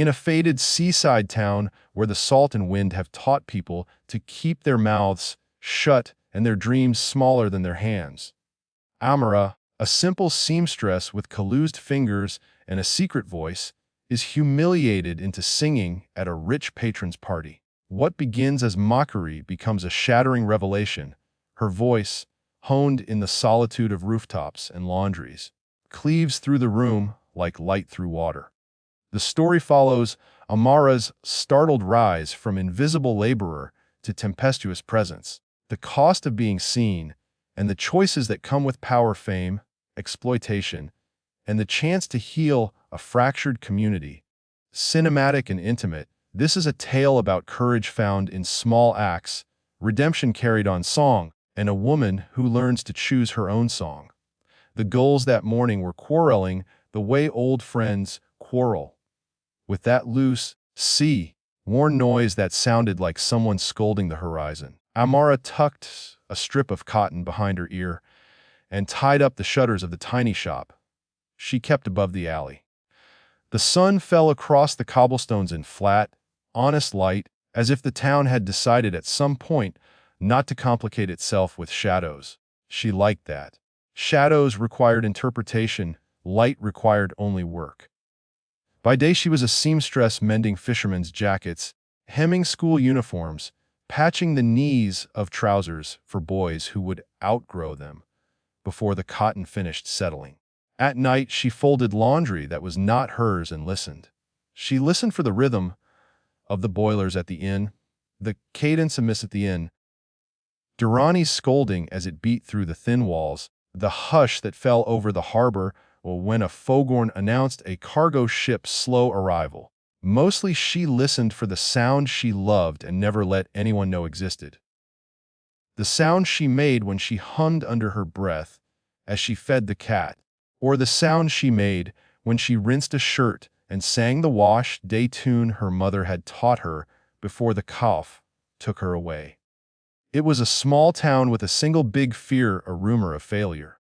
In a faded seaside town where the salt and wind have taught people to keep their mouths shut and their dreams smaller than their hands. Amara, a simple seamstress with calloused fingers and a secret voice, is humiliated into singing at a rich patron's party. What begins as mockery becomes a shattering revelation. Her voice, honed in the solitude of rooftops and laundries, cleaves through the room like light through water. The story follows Amara's startled rise from invisible laborer to tempestuous presence, the cost of being seen, and the choices that come with power, fame, exploitation, and the chance to heal a fractured community. Cinematic and intimate, this is a tale about courage found in small acts, redemption carried on song, and a woman who learns to choose her own song. The gulls that morning were quarreling the way old friends quarrel, with that loose, sea-worn noise that sounded like someone scolding the horizon. Amara tucked a strip of cotton behind her ear and tied up the shutters of the tiny shop she kept above the alley. The sun fell across the cobblestones in flat, honest light, as if the town had decided at some point not to complicate itself with shadows. She liked that. Shadows required interpretation, light required only work. By day she was a seamstress mending fishermen's jackets, hemming school uniforms, patching the knees of trousers for boys who would outgrow them before the cotton finished settling. At night she folded laundry that was not hers and listened. She listened for the rhythm of the boilers at the inn, the cadence of miss at the inn, Durrani's scolding as it beat through the thin walls, the hush that fell over the harbor when a foghorn announced a cargo ship's slow arrival. Mostly she listened for the sound she loved and never let anyone know existed. The sound she made when she hummed under her breath as she fed the cat, or the sound she made when she rinsed a shirt and sang the wash day tune her mother had taught her before the cough took her away. It was a small town with a single big fear, a rumor of failure.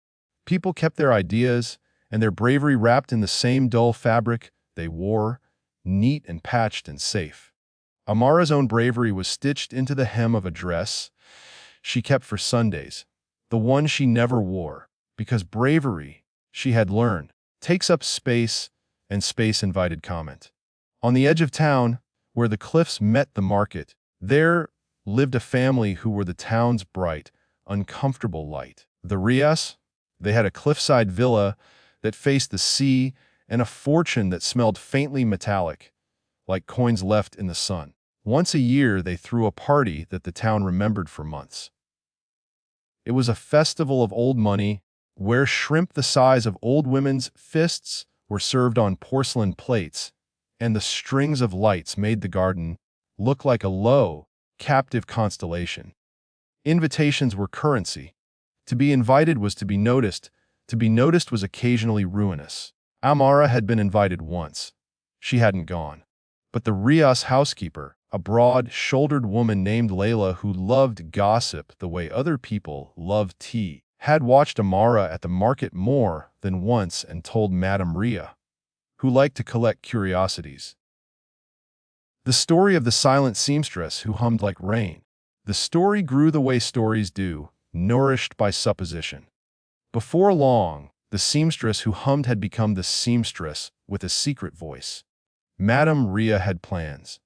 People kept their ideas and their bravery wrapped in the same dull fabric they wore, neat and patched and safe. Amara's own bravery was stitched into the hem of a dress she kept for Sundays, the one she never wore, because bravery, she had learned, takes up space, and space invited comment. On the edge of town, where the cliffs met the market, there lived a family who were the town's bright, uncomfortable light. The Rias, they had a cliffside villa that faced the sea and a fortune that smelled faintly metallic, like coins left in the sun. Once a year they threw a party that the town remembered for months. It was a festival of old money, where shrimp the size of old women's fists were served on porcelain plates, and the strings of lights made the garden look like a low, captive constellation. Invitations were currency. To be invited was to be noticed. To be noticed was occasionally ruinous. Amara had been invited once. She hadn't gone. But the Rias housekeeper, a broad-shouldered woman named Layla who loved gossip the way other people love tea, had watched Amara at the market more than once and told Madame Ria, who liked to collect curiosities. The story of the silent seamstress who hummed like rain. The story grew the way stories do, nourished by supposition. Before long, the seamstress who hummed had become the seamstress with a secret voice. Madame Ria had plans.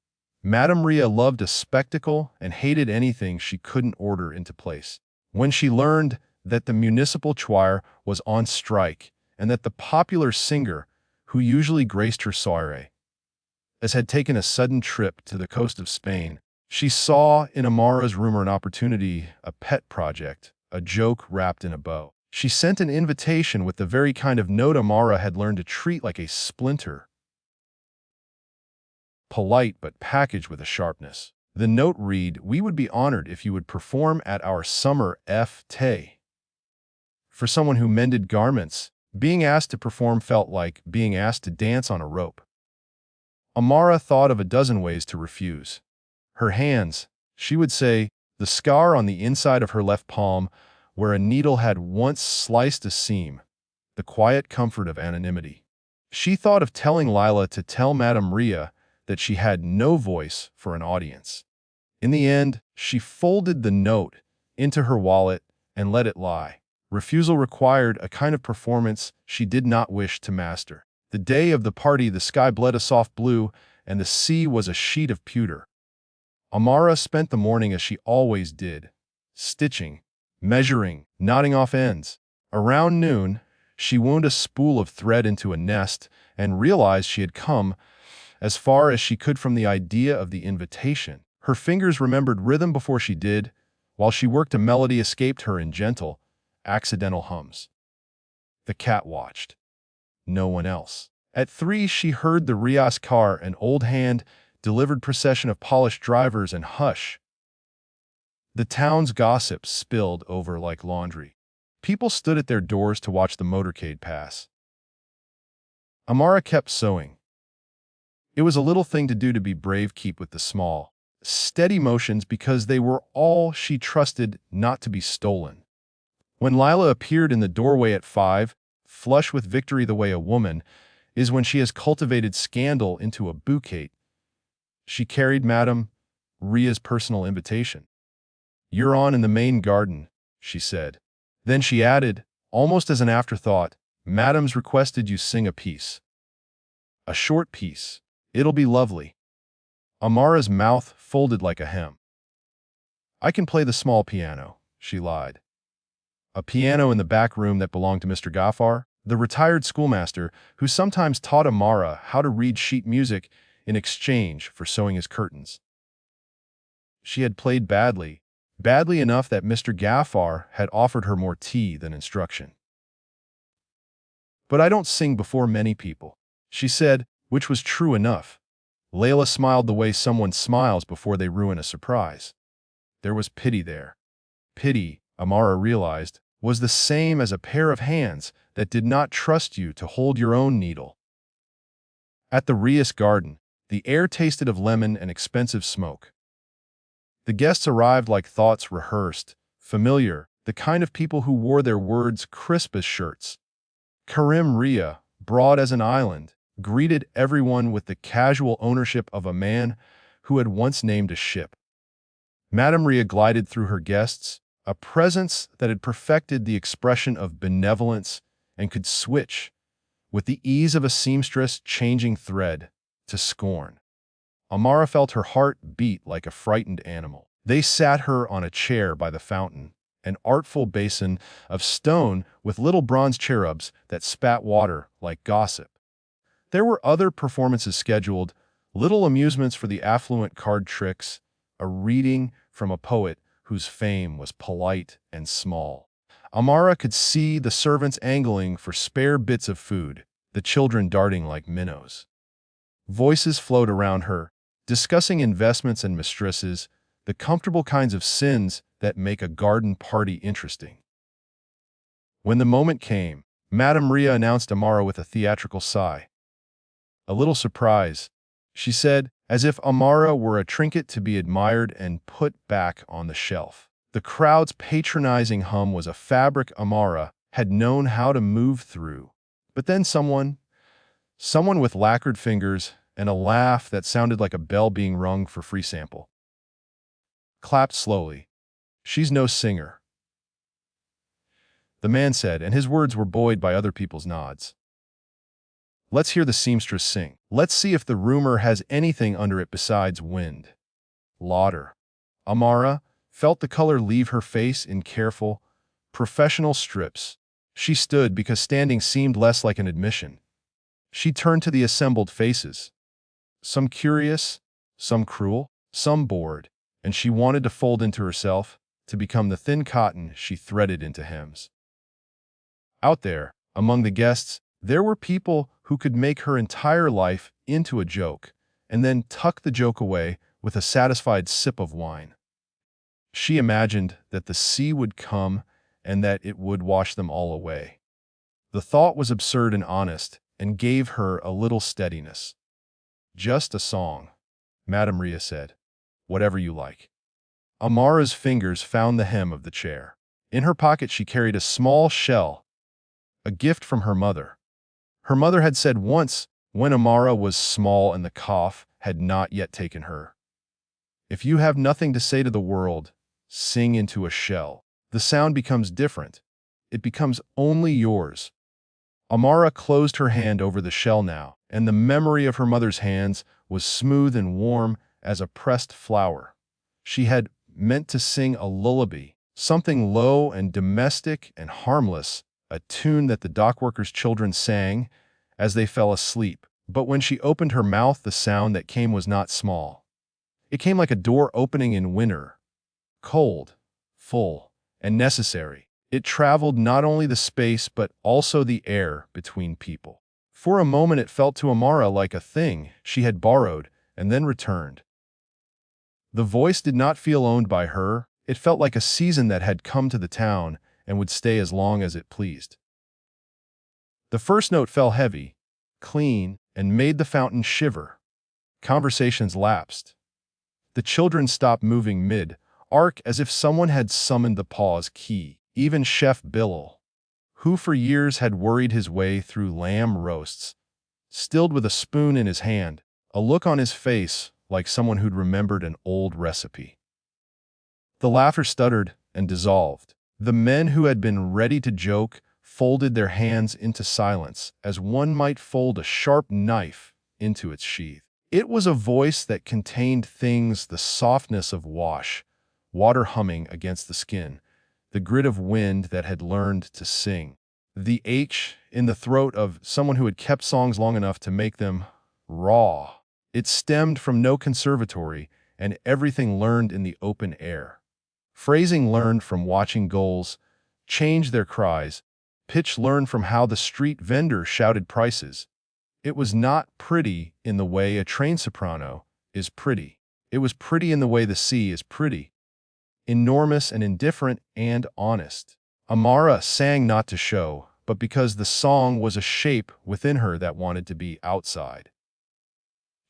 Madame Ria loved a spectacle and hated anything she couldn't order into place. When she learned that the municipal choir was on strike and that the popular singer who usually graced her soirée had taken a sudden trip to the coast of Spain, she saw in Amara's rumor an opportunity, a pet project, a joke wrapped in a bow. She sent an invitation with the very kind of note Amara had learned to treat like a splinter. Polite but packaged with a sharpness. The note read, "We would be honored if you would perform at our summer fete." For someone who mended garments, being asked to perform felt like being asked to dance on a rope. Amara thought of a dozen ways to refuse. Her hands, she would say, the scar on the inside of her left palm where a needle had once sliced a seam, the quiet comfort of anonymity. She thought of telling Lila to tell Madame Ria that she had no voice for an audience. In the end, she folded the note into her wallet and let it lie. Refusal required a kind of performance she did not wish to master. The day of the party, the sky bled a soft blue, and the sea was a sheet of pewter. Amara spent the morning as she always did, stitching, measuring, knotting off ends. Around noon, she wound a spool of thread into a nest and realized she had come as far as she could from the idea of the invitation. Her fingers remembered rhythm before she did. While she worked, a melody escaped her in gentle, accidental hums. The cat watched. No one else. At 3, she heard the Rias car, an old hand-delivered procession of polished drivers, and hush. The town's gossip spilled over like laundry. People stood at their doors to watch the motorcade pass. Amara kept sewing. It was a little thing to do, to be brave, keep with the small, steady motions, because they were all she trusted not to be stolen. When Lila appeared in the doorway at 5, flush with victory the way a woman is when she has cultivated scandal into a bouquet, she carried Madame Ria's personal invitation. "You're on in the main garden," she said. Then she added, almost as an afterthought, "Madame's requested you sing a piece. A short piece. It'll be lovely." Amara's mouth folded like a hem. "I can play the small piano," she lied. A piano in the back room that belonged to Mr. Gaffar, the retired schoolmaster who sometimes taught Amara how to read sheet music in exchange for sewing his curtains. She had played badly enough that Mr. Gaffar had offered her more tea than instruction. "But I don't sing before many people," she said, which was true enough. Layla smiled the way someone smiles before they ruin a surprise. There was pity there. Pity, Amara realized, was the same as a pair of hands that did not trust you to hold your own needle. At the Rias garden, the air tasted of lemon and expensive smoke. The guests arrived like thoughts rehearsed, familiar, the kind of people who wore their words crisp as shirts. Karim Ria, broad as an island, greeted everyone with the casual ownership of a man who had once named a ship. Madame Ria glided through her guests, a presence that had perfected the expression of benevolence and could switch, with the ease of a seamstress changing thread, to scorn. Amara felt her heart beat like a frightened animal. They sat her on a chair by the fountain, an artful basin of stone with little bronze cherubs that spat water like gossip. There were other performances scheduled, little amusements for the affluent, card tricks, a reading from a poet whose fame was polite and small. Amara could see the servants angling for spare bits of food, the children darting like minnows. Voices flowed around her, discussing investments and mistresses, the comfortable kinds of sins that make a garden party interesting. When the moment came, Madame Ria announced Amara with a theatrical sigh. "A little surprise," she said, as if Amara were a trinket to be admired and put back on the shelf. The crowd's patronizing hum was a fabric Amara had known how to move through. But then someone with lacquered fingers and a laugh that sounded like a bell being rung for free sample, clapped slowly. "She's no singer," the man said, and his words were buoyed by other people's nods. "Let's hear the seamstress sing. Let's see if the rumor has anything under it besides wind." Lauder. Amara felt the color leave her face in careful, professional strips. She stood because standing seemed less like an admission. She turned to the assembled faces. Some curious, some cruel, some bored, and she wanted to fold into herself, to become the thin cotton she threaded into hems. Out there, among the guests, there were people who could make her entire life into a joke, and then tuck the joke away with a satisfied sip of wine. She imagined that the sea would come and that it would wash them all away. The thought was absurd and honest, and gave her a little steadiness. "Just a song," Madame Ria said. "Whatever you like." Amara's fingers found the hem of the chair. In her pocket she carried a small shell, a gift from her mother. Her mother had said once when Amara was small and the cough had not yet taken her. If you have nothing to say to the world, sing into a shell. The sound becomes different. It becomes only yours. Amara closed her hand over the shell now, and the memory of her mother's hands was smooth and warm as a pressed flower. She had meant to sing a lullaby, something low and domestic and harmless, a tune that the dockworkers' children sang as they fell asleep. But when she opened her mouth, the sound that came was not small. It came like a door opening in winter, cold, full, and necessary. It traveled not only the space but also the air between people. For a moment it felt to Amara like a thing she had borrowed and then returned. The voice did not feel owned by her. It felt like a season that had come to the town and would stay as long as it pleased. The first note fell heavy, clean, and made the fountain shiver. Conversations lapsed. The children stopped moving mid-arc as if someone had summoned the pause key. Even Chef Bill, who for years had worried his way through lamb roasts, stilled with a spoon in his hand, a look on his face like someone who'd remembered an old recipe. The laughter stuttered and dissolved. The men who had been ready to joke folded their hands into silence as one might fold a sharp knife into its sheath. It was a voice that contained things: the softness of water humming against the skin, the grit of wind that had learned to sing, the H in the throat of someone who had kept songs long enough to make them raw. It stemmed from no conservatory and everything learned in the open air. Phrasing learned from watching gulls change their cries, pitch learned from how the street vendor shouted prices. It was not pretty in the way a trained soprano is pretty. It was pretty in the way the sea is pretty. Enormous and indifferent and honest. Amara sang not to show, but because the song was a shape within her that wanted to be outside.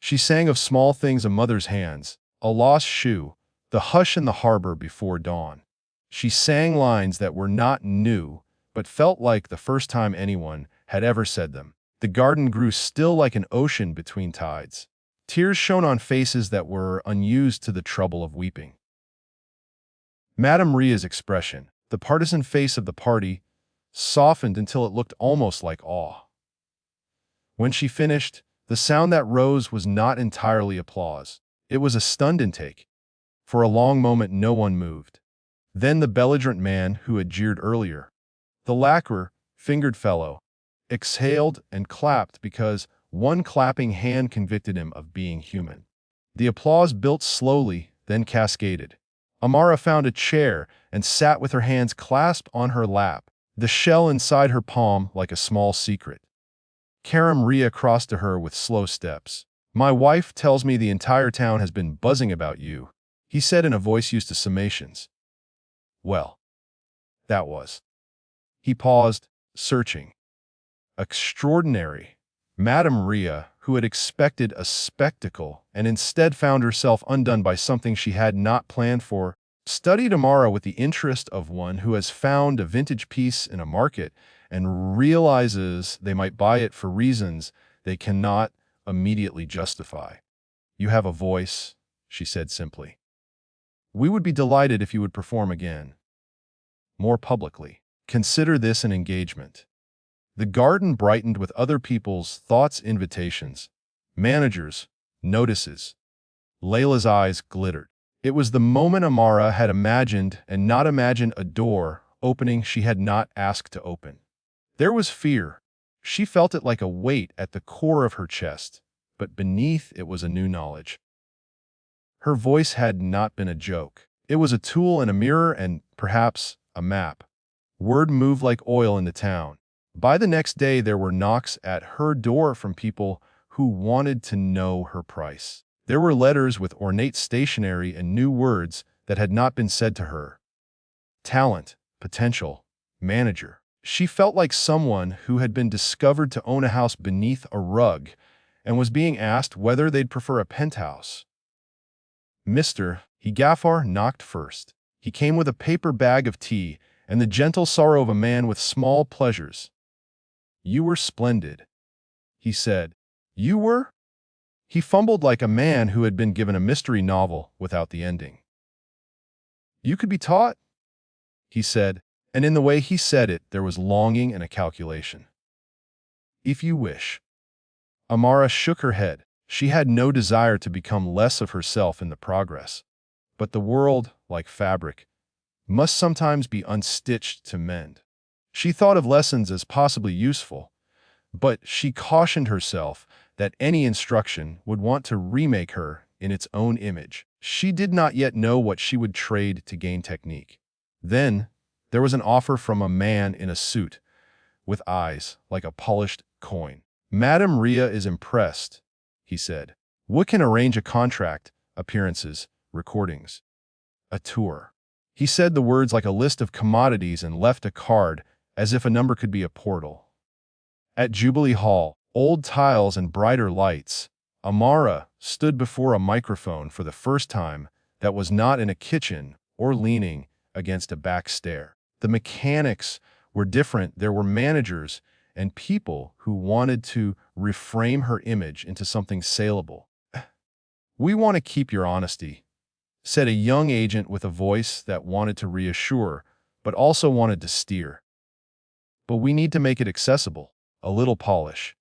She sang of small things: a mother's hands, a lost shoe, the hush in the harbor before dawn. She sang lines that were not new, but felt like the first time anyone had ever said them. The garden grew still like an ocean between tides. Tears shone on faces that were unused to the trouble of weeping. Madame Ria's expression, the partisan face of the party, softened until it looked almost like awe. When she finished, the sound that rose was not entirely applause. It was a stunned intake. For a long moment no one moved. Then the belligerent man who had jeered earlier, the lacquer-fingered fellow, exhaled and clapped because one clapping hand convicted him of being human. The applause built slowly, then cascaded. Amara found a chair and sat with her hands clasped on her lap, the shell inside her palm like a small secret. Karam Ria crossed to her with slow steps. "My wife tells me the entire town has been buzzing about you," he said in a voice used to summations. "Well, that was." He paused, searching. Extraordinary. Madame Ria, who had expected a spectacle and instead found herself undone by something she had not planned for, studied Amara with the interest of one who has found a vintage piece in a market and realizes they might buy it for reasons they cannot immediately justify. "You have a voice," she said simply. "We would be delighted if you would perform again. More publicly. Consider this an engagement." The garden brightened with other people's thoughts, invitations, managers, notices. Layla's eyes glittered. It was the moment Amara had imagined and not imagined, a door opening she had not asked to open. There was fear. She felt it like a weight at the core of her chest, but beneath it was a new knowledge. Her voice had not been a joke. It was a tool and a mirror and, perhaps, a map. Word moved like oil in the town. By the next day there were knocks at her door from people who wanted to know her price. There were letters with ornate stationery and new words that had not been said to her. Talent, potential, manager. She felt like someone who had been discovered to own a house beneath a rug and was being asked whether they'd prefer a penthouse. Mr. Gaffar knocked first. He came with a paper bag of tea and the gentle sorrow of a man with small pleasures. "You were splendid," he said. You were? He fumbled like a man who had been given a mystery novel without the ending. You could be taught, he said, and in the way he said it there was longing and a calculation. If you wish. Amara shook her head. She had no desire to become less of herself in the progress. But the world, like fabric, must sometimes be unstitched to mend. She thought of lessons as possibly useful, but she cautioned herself that any instruction would want to remake her in its own image. She did not yet know what she would trade to gain technique. Then, there was an offer from a man in a suit, with eyes like a polished coin. Madame Ria is impressed, he said. What can arrange a contract, appearances, recordings, a tour? He said the words like a list of commodities and left a card as if a number could be a portal. At Jubilee Hall, old tiles and brighter lights, Amara stood before a microphone for the first time that was not in a kitchen or leaning against a back stair. The mechanics were different. There were managers and people who wanted to reframe her image into something saleable. We want to keep your honesty, said a young agent with a voice that wanted to reassure, but also wanted to steer. But we need to make it accessible, a little polish.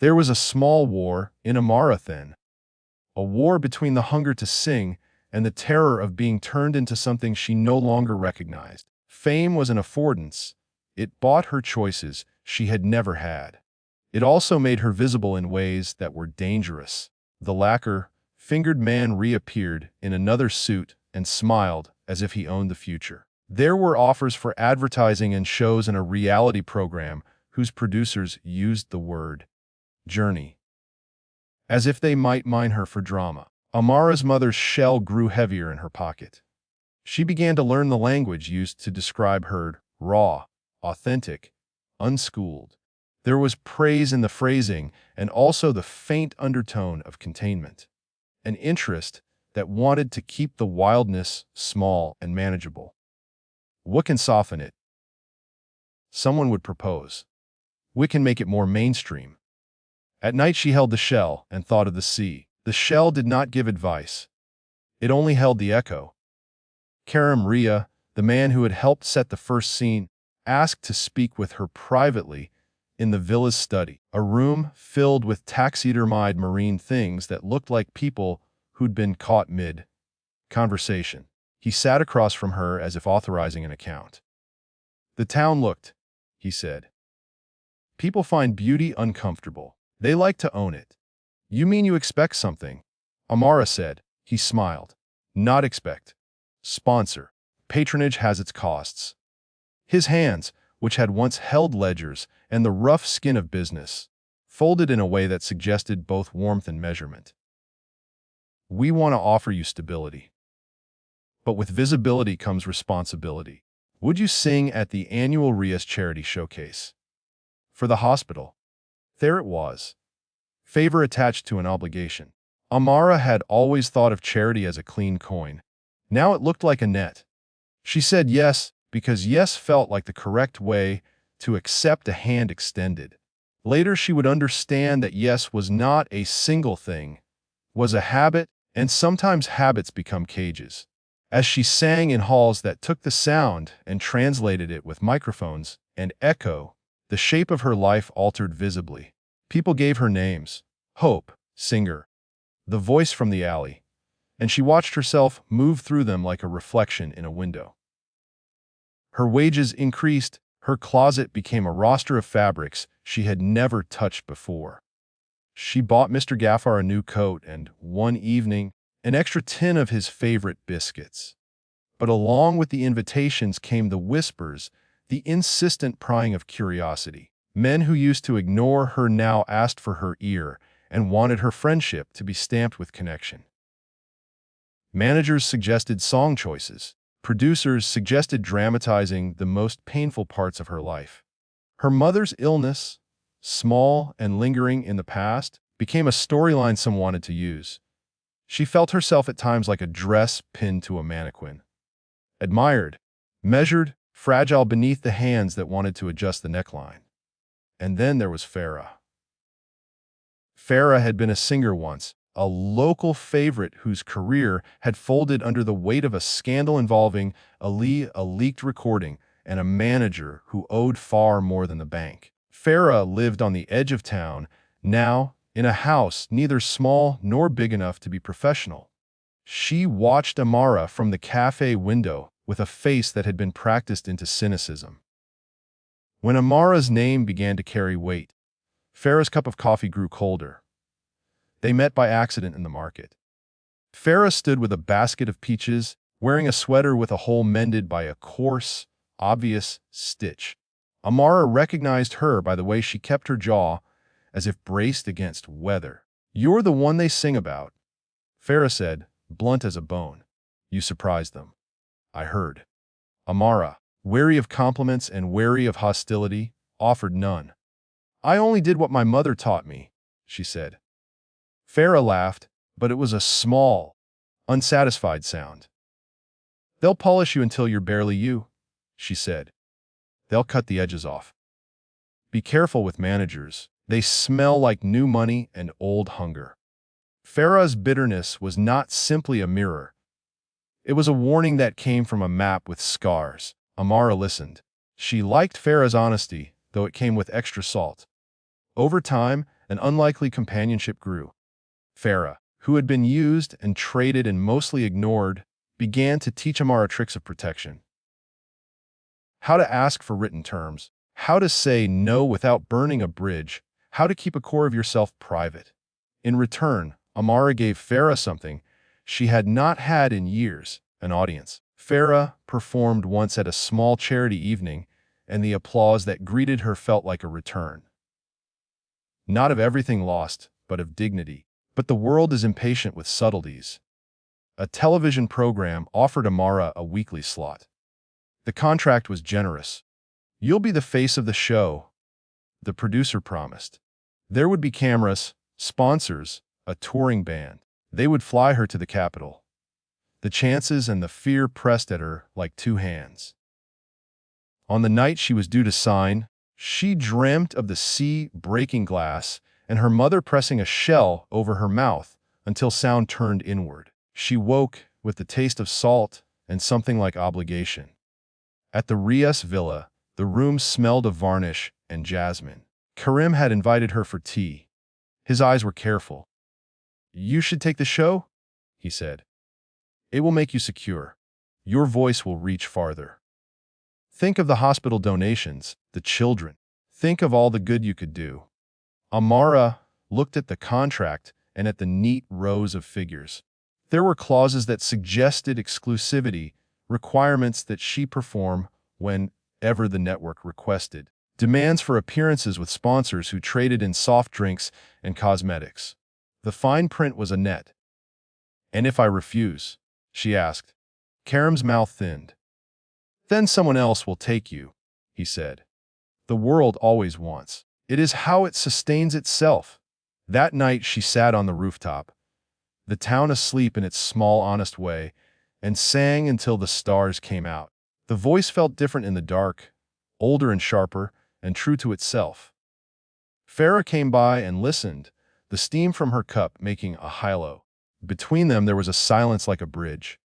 There was a small war in Amara then, a war between the hunger to sing and the terror of being turned into something she no longer recognized. Fame was an affordance. It bought her choices she had never had. It also made her visible in ways that were dangerous. The lacquer-fingered man reappeared in another suit and smiled as if he owned the future. There were offers for advertising and shows in a reality program whose producers used the word journey as if they might mine her for drama. Amara's mother's shell grew heavier in her pocket. She began to learn the language used to describe her, raw, authentic, unschooled. There was praise in the phrasing and also the faint undertone of containment, an interest that wanted to keep the wildness small and manageable. What can soften it? Someone would propose. We can make it more mainstream. At night she held the shell and thought of the sea. The shell did not give advice. It only held the echo. Karim Ria, the man who had helped set the first scene, asked to speak with her privately in the villa's study, a room filled with taxidermied marine things that looked like people who'd been caught mid-conversation. He sat across from her as if authorizing an account. The town looked, he said. People find beauty uncomfortable. They like to own it. You mean you expect something? Amara said. He smiled. Not expect. Sponsor. Patronage has its costs. His hands, which had once held ledgers and the rough skin of business, folded in a way that suggested both warmth and measurement. We want to offer you stability. But with visibility comes responsibility. Would you sing at the annual Rias Charity Showcase? For the hospital. There it was. Favor attached to an obligation. Amara had always thought of charity as a clean coin. Now it looked like a net. She said yes, because yes felt like the correct way to accept a hand extended. Later she would understand that yes was not a single thing, was a habit, and sometimes habits become cages. As she sang in halls that took the sound and translated it with microphones and echo, the shape of her life altered visibly. People gave her names: Hope, Singer, the voice from the alley, and she watched herself move through them like a reflection in a window. Her wages increased, her closet became a roster of fabrics she had never touched before. She bought Mr. Gaffar a new coat and, one evening, an extra tin of his favorite biscuits. But along with the invitations came the whispers, the insistent prying of curiosity. Men who used to ignore her now asked for her ear and wanted her friendship to be stamped with connection. Managers suggested song choices. Producers suggested dramatizing the most painful parts of her life. Her mother's illness, small and lingering in the past, became a storyline some wanted to use. She felt herself at times like a dress pinned to a mannequin. Admired, measured, fragile beneath the hands that wanted to adjust the neckline. And then there was Farah. Farah had been a singer once, a local favorite whose career had folded under the weight of a scandal involving a leaked recording, and a manager who owed far more than the bank. Farah lived on the edge of town, now in a house neither small nor big enough to be professional. She watched Amara from the cafe window with a face that had been practiced into cynicism. When Amara's name began to carry weight, Farah's cup of coffee grew colder. They met by accident in the market. Farah stood with a basket of peaches, wearing a sweater with a hole mended by a coarse, obvious stitch. Amara recognized her by the way she kept her jaw, as if braced against weather. "You're the one they sing about," Farah said, blunt as a bone. "You surprised them, I heard." Amara, wary of compliments and wary of hostility, offered none. "I only did what my mother taught me," she said. Farah laughed, but it was a small, unsatisfied sound. "They'll polish you until you're barely you," she said. "They'll cut the edges off. Be careful with managers. They smell like new money and old hunger." Farah's bitterness was not simply a mirror. It was a warning that came from a map with scars. Amara listened. She liked Farah's honesty, though it came with extra salt. Over time, an unlikely companionship grew. Farah, who had been used and traded and mostly ignored, began to teach Amara tricks of protection. How to ask for written terms, how to say no without burning a bridge, how to keep a core of yourself private. In return, Amara gave Farah something she had not had in years, an audience. Farah performed once at a small charity evening, and the applause that greeted her felt like a return. Not of everything lost, but of dignity. But the world is impatient with subtleties. A television program offered Amara a weekly slot. The contract was generous. "You'll be the face of the show," the producer promised. There would be cameras, sponsors, a touring band. They would fly her to the capital. The chances and the fear pressed at her like two hands. On the night she was due to sign, she dreamt of the sea breaking glass and her mother pressing a shell over her mouth until sound turned inward. She woke with the taste of salt and something like obligation. At the Rias villa, the room smelled of varnish and jasmine. Karim had invited her for tea. His eyes were careful. "You should take the show," he said. "It will make you secure. Your voice will reach farther. Think of the hospital donations, the children. Think of all the good you could do." Amara looked at the contract and at the neat rows of figures. There were clauses that suggested exclusivity, requirements that she perform whenever the network requested, demands for appearances with sponsors who traded in soft drinks and cosmetics. The fine print was a net. "And if I refuse?" she asked. Karim's mouth thinned. "Then someone else will take you," he said. "The world always wants. It is how it sustains itself." That night she sat on the rooftop, the town asleep in its small, honest way, and sang until the stars came out. The voice felt different in the dark, older and sharper, and true to itself. Farah came by and listened, the steam from her cup making a hilo. Between them there was a silence like a bridge.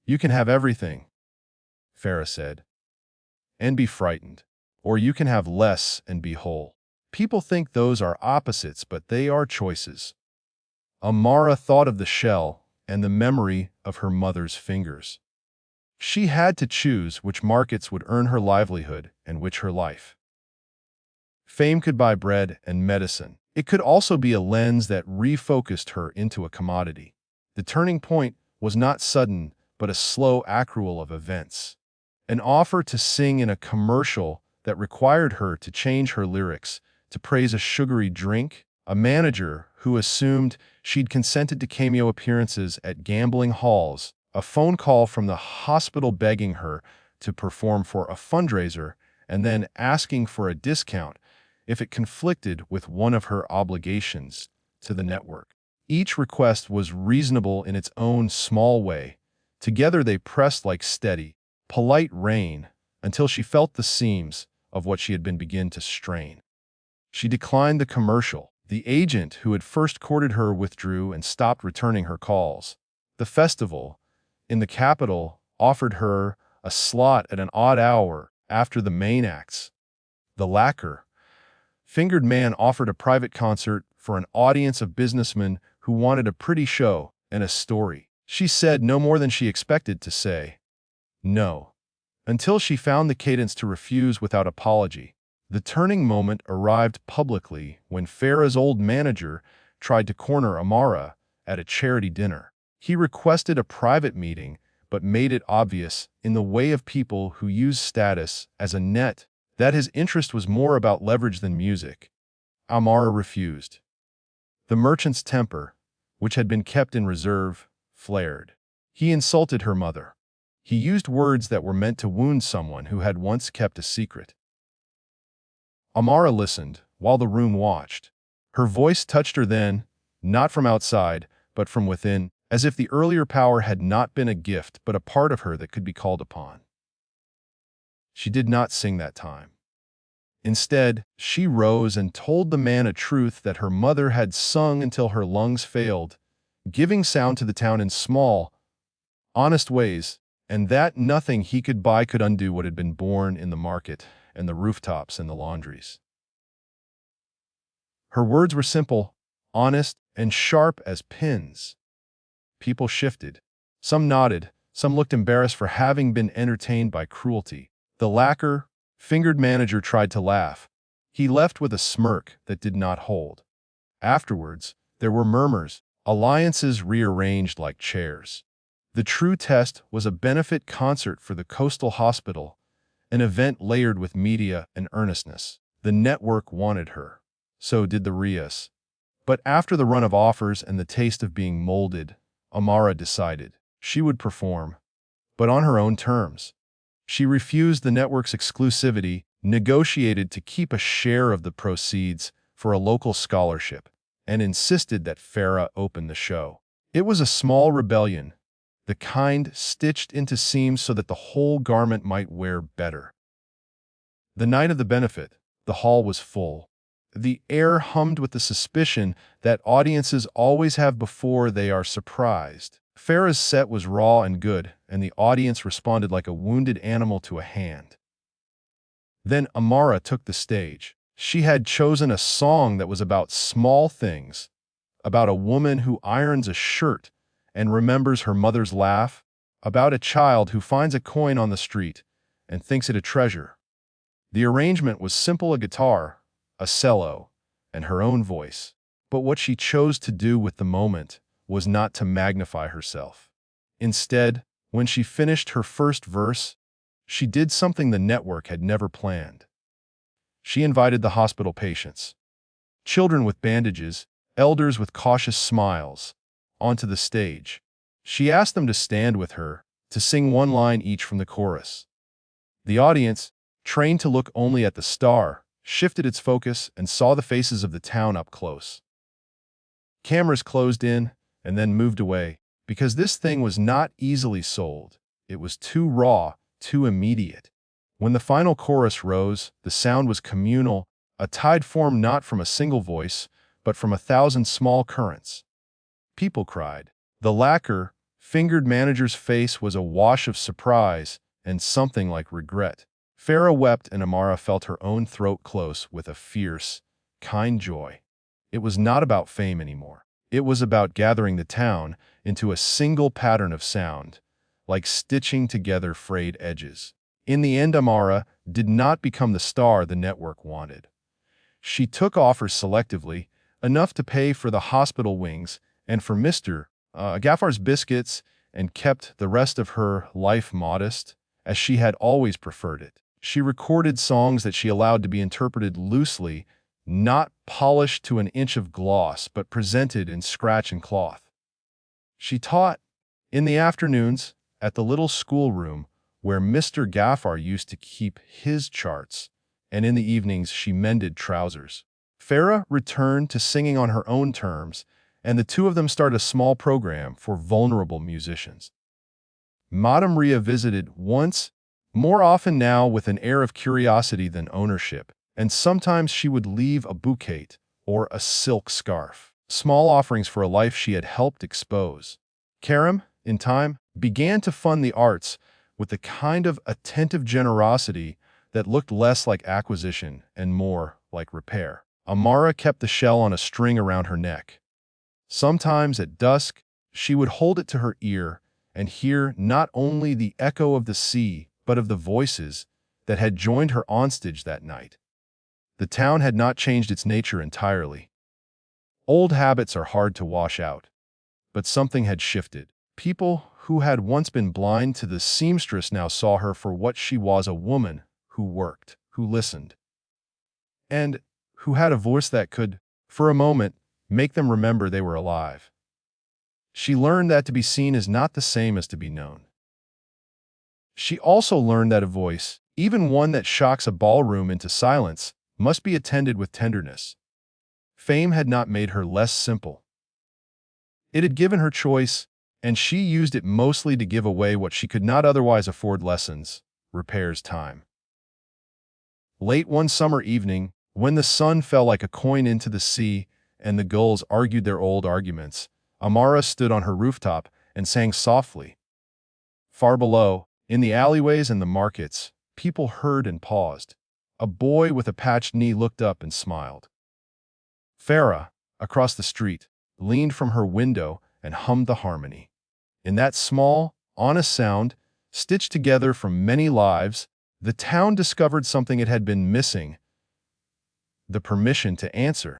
"You can have everything," Farah said, "and be frightened. Or you can have less and be whole. People think those are opposites, but they are choices." Amara thought of the shell and the memory of her mother's fingers. She had to choose which markets would earn her livelihood and which her life. Fame could buy bread and medicine. It could also be a lens that refocused her into a commodity. The turning point was not sudden, but a slow accrual of events. An offer to sing in a commercial that required her to change her lyrics, to praise a sugary drink, a manager who assumed she'd consented to cameo appearances at gambling halls, a phone call from the hospital begging her to perform for a fundraiser and then asking for a discount if it conflicted with one of her obligations to the network. Each request was reasonable in its own small way. Together they pressed like steady, polite rain until she felt the seams of what she had been begin to strain. She declined the commercial. The agent who had first courted her withdrew and stopped returning her calls. The festival, in the capital, offered her a slot at an odd hour after the main acts. The lacquer fingered man offered a private concert for an audience of businessmen who wanted a pretty show and a story. She said no more than she expected to say. No. Until she found the cadence to refuse without apology. The turning moment arrived publicly when Farah's old manager tried to corner Amara at a charity dinner. He requested a private meeting, but made it obvious, in the way of people who use status as a net, that his interest was more about leverage than music. Amara refused. The merchant's temper, which had been kept in reserve, flared. He insulted her mother. He used words that were meant to wound someone who had once kept a secret. Amara listened, while the room watched. Her voice touched her then, not from outside, but from within, as if the earlier power had not been a gift but a part of her that could be called upon. She did not sing that time. Instead, she rose and told the man a truth that her mother had sung until her lungs failed, giving sound to the town in small, honest ways, and that nothing he could buy could undo what had been born in the market and the rooftops and the laundries. Her words were simple, honest, and sharp as pins. People shifted. Some nodded, some looked embarrassed for having been entertained by cruelty. The lacquer-fingered manager tried to laugh. He left with a smirk that did not hold. Afterwards, there were murmurs, alliances rearranged like chairs. The true test was a benefit concert for the Coastal Hospital, an event layered with media and earnestness. The network wanted her. So did the Rias. But after the run of offers and the taste of being molded, Amara decided she would perform, but on her own terms. She refused the network's exclusivity, negotiated to keep a share of the proceeds for a local scholarship, and insisted that Farah open the show. It was a small rebellion, the kind stitched into seams so that the whole garment might wear better. The night of the benefit, the hall was full. The air hummed with the suspicion that audiences always have before they are surprised. Farah's set was raw and good, and the audience responded like a wounded animal to a hand. Then Amara took the stage. She had chosen a song that was about small things, about a woman who irons a shirt and remembers her mother's laugh, about a child who finds a coin on the street and thinks it a treasure. The arrangement was simple: a guitar, a cello, and her own voice. But what she chose to do with the moment was not to magnify herself. Instead, when she finished her first verse, she did something the network had never planned. She invited the hospital patients, children with bandages, elders with cautious smiles, onto the stage. She asked them to stand with her, to sing one line each from the chorus. The audience, trained to look only at the star, shifted its focus and saw the faces of the town up close. Cameras closed in and then moved away, because this thing was not easily sold. It was too raw, too immediate. When the final chorus rose, the sound was communal, a tide formed not from a single voice, but from 1,000 small currents. People cried. The lacquer-fingered manager's face was a wash of surprise and something like regret. Farah wept, and Amara felt her own throat close with a fierce, kind joy. It was not about fame anymore. It was about gathering the town into a single pattern of sound, like stitching together frayed edges. In the end, Amara did not become the star the network wanted. She took offers selectively, enough to pay for the hospital wings and for Mr. Gaffar's biscuits, and kept the rest of her life modest, as she had always preferred it. She recorded songs that she allowed to be interpreted loosely, not polished to an inch of gloss, but presented in scratch and cloth. She taught, in the afternoons, at the little schoolroom where Mr. Gaffar used to keep his charts, and in the evenings she mended trousers. Farah returned to singing on her own terms, and the two of them started a small program for vulnerable musicians. Madame Ria visited once, more often now with an air of curiosity than ownership, and sometimes she would leave a bouquet or a silk scarf. Small offerings for a life she had helped expose. Karim, in time, began to fund the arts with the kind of attentive generosity that looked less like acquisition and more like repair. Amara kept the shell on a string around her neck. Sometimes at dusk, she would hold it to her ear and hear not only the echo of the sea, but of the voices that had joined her onstage that night. The town had not changed its nature entirely. Old habits are hard to wash out, but something had shifted. People who had once been blind to the seamstress now saw her for what she was: a woman who worked, who listened, and who had a voice that could, for a moment, make them remember they were alive. She learned that to be seen is not the same as to be known. She also learned that a voice, even one that shocks a ballroom into silence, must be attended with tenderness. Fame had not made her less simple. It had given her choice, and she used it mostly to give away what she could not otherwise afford: lessons, repairs, time. Late one summer evening, when the sun fell like a coin into the sea and the gulls argued their old arguments, Amara stood on her rooftop and sang softly. Far below, in the alleyways and the markets, people heard and paused. A boy with a patched knee looked up and smiled. Farah, across the street, leaned from her window and hummed the harmony. In that small, honest sound, stitched together from many lives, the town discovered something it had been missing: the permission to answer.